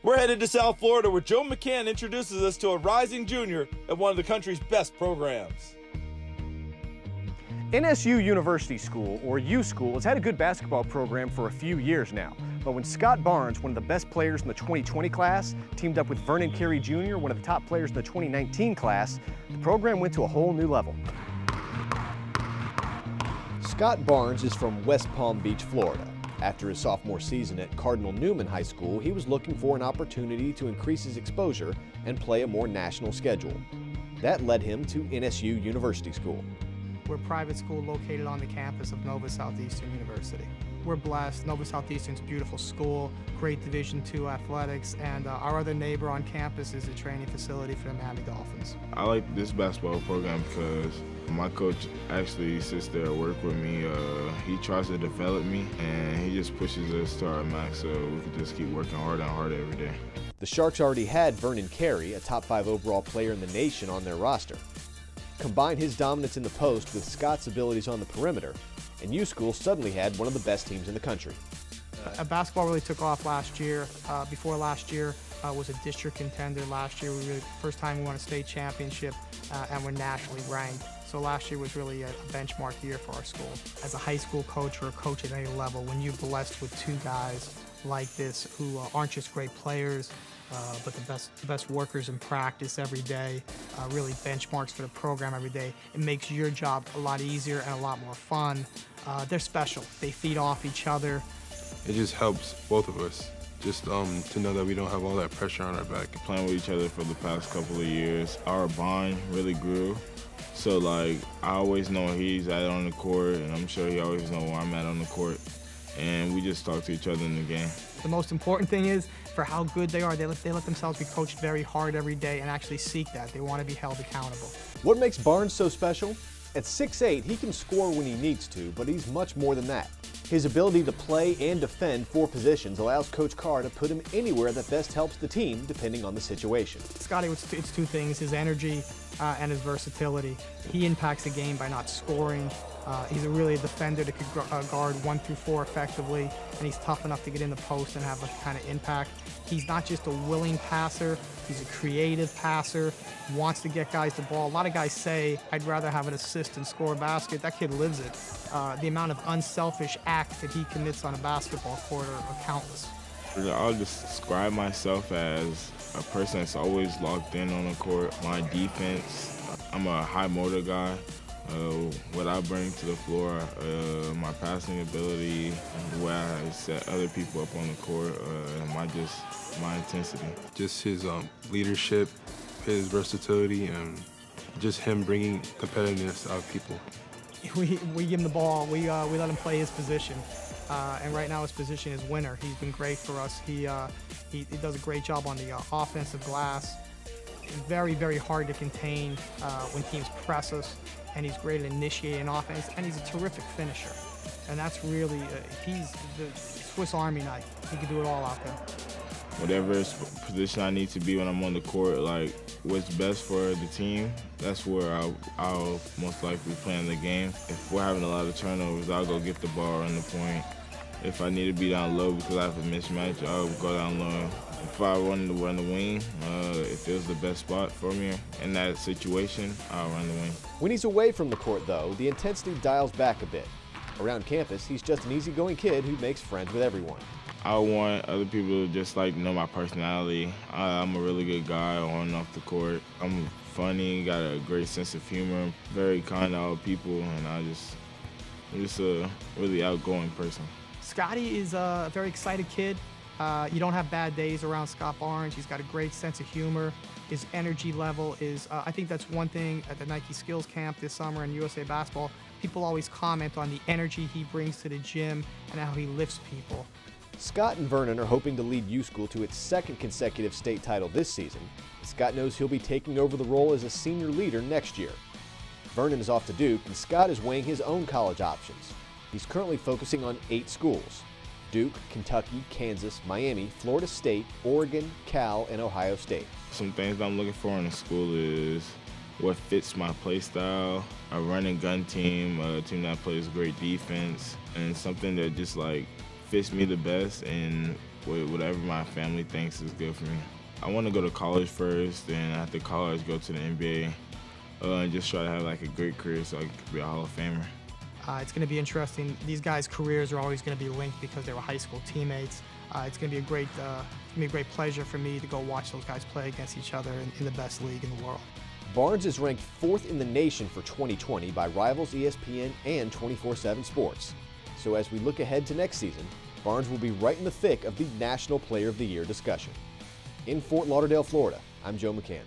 We're headed to South Florida where Joe McCann introduces us to a rising junior at one of the country's best programs. NSU University School, or U School, has had a good basketball program for a few years now. But when Scott Barnes, one of the best players in the 2020 class, teamed up with Vernon Carey Jr., one of the top players in the 2019 class, the program went to a whole new level. Scott Barnes is from West Palm Beach, Florida. After his sophomore season at Cardinal Newman High School, he was looking for an opportunity to increase his exposure and play a more national schedule. That led him to NSU University School. We're a private school located on the campus of Nova Southeastern University. We're blessed. Nova Southeastern's a beautiful school, great Division II athletics, and our other neighbor on campus is a training facility for the Miami Dolphins. I like this basketball program because my coach actually sits there and works with me. He tries to develop me, and he just pushes us to our max, so we can just keep working harder and harder every day. The Sharks already had Vernon Carey, a top 5 overall player in the nation, on their roster. Combine his dominance in the post with Scott's abilities on the perimeter, and U School suddenly had one of the best teams in the country. Basketball really took off last year. Before last year was a district contender. Last year, first time we won a state championship, and we're nationally ranked. So last year was really a benchmark year for our school. As a high school coach or a coach at any level, when you're blessed with two guys like this who aren't just great players, but the best workers in practice every day, really benchmarks for the program every day. It makes your job a lot easier and a lot more fun. They're special. They feed off each other. It just helps both of us, just to know that we don't have all that pressure on our back. Playing with each other for the past couple of years, our bond really grew. So like, I always know where he's at on the court, and I'm sure he always knows where I'm at on the court. And we just talk to each other in the game. The most important thing is, for how good they are, they let themselves be coached very hard every day and actually seek that. They want to be held accountable. What makes Barnes so special? At 6'8", he can score when he needs to, but he's much more than that. His ability to play and defend 4 positions allows Coach Carr to put him anywhere that best helps the team, depending on the situation. Scotty, it's two things, his energy and his versatility. He impacts the game by not scoring. He's really a defender that could guard 1 through 4 effectively, and he's tough enough to get in the post and have a kind of impact. He's not just a willing passer, he's a creative passer, wants to get guys the ball. A lot of guys say, I'd rather have an assist and score a basket. That kid lives it. The amount of unselfish acts that he commits on a basketball court are countless. I'll describe myself as a person that's always locked in on the court. My defense, I'm a high motor guy. What I bring to the floor, my passing ability, the way I set other people up on the court, my intensity. Just his leadership, his versatility, and just him bringing competitiveness out of people. We give him the ball, we let him play his position, and right now his position is winner. He's been great for us. He does a great job on the offensive glass. Very, very hard to contain when teams press us, and he's great at initiating offense, and he's a terrific finisher. And that's really, he's the Swiss Army knife. He can do it all out there. Whatever position I need to be when I'm on the court, like what's best for the team, that's where I'll most likely play in the game. If we're having a lot of turnovers, I'll go get the ball, run the point. If I need to be down low because I have a mismatch, I'll go down low. If I run the wing, if it was the best spot for me in that situation, I'll run the wing. When he's away from the court, though, the intensity dials back a bit. Around campus, he's just an easygoing kid who makes friends with everyone. I want other people to just like know my personality. I'm a really good guy on and off the court. I'm funny, got a great sense of humor, very kind to all people, and I'm just a really outgoing person. Scotty is a very excited kid. You don't have bad days around Scott Barnes. He's got a great sense of humor. His energy level is, I think that's one thing at the Nike Skills Camp this summer in USA Basketball. People always comment on the energy he brings to the gym and how he lifts people. Scott and Vernon are hoping to lead U School to its 2nd consecutive state title this season. Scott knows he'll be taking over the role as a senior leader next year. Vernon is off to Duke, and Scott is weighing his own college options. He's currently focusing on 8 schools: Duke, Kentucky, Kansas, Miami, Florida State, Oregon, Cal, and Ohio State. Some things I'm looking for in a school is what fits my play style, a run and gun team, a team that plays great defense, and something that just like fits me the best and whatever my family thinks is good for me. I want to go to college first, and after college, go to the NBA, and just try to have like a great career so I can be a Hall of Famer. It's going to be interesting. These guys' careers are always going to be linked because they were high school teammates. It's going to be a great pleasure for me to go watch those guys play against each other in the best league in the world. Barnes is ranked 4th in the nation for 2020 by rivals ESPN and 24/7 Sports. So as we look ahead to next season, Barnes will be right in the thick of the National Player of the Year discussion. In Fort Lauderdale, Florida, I'm Joe McCann.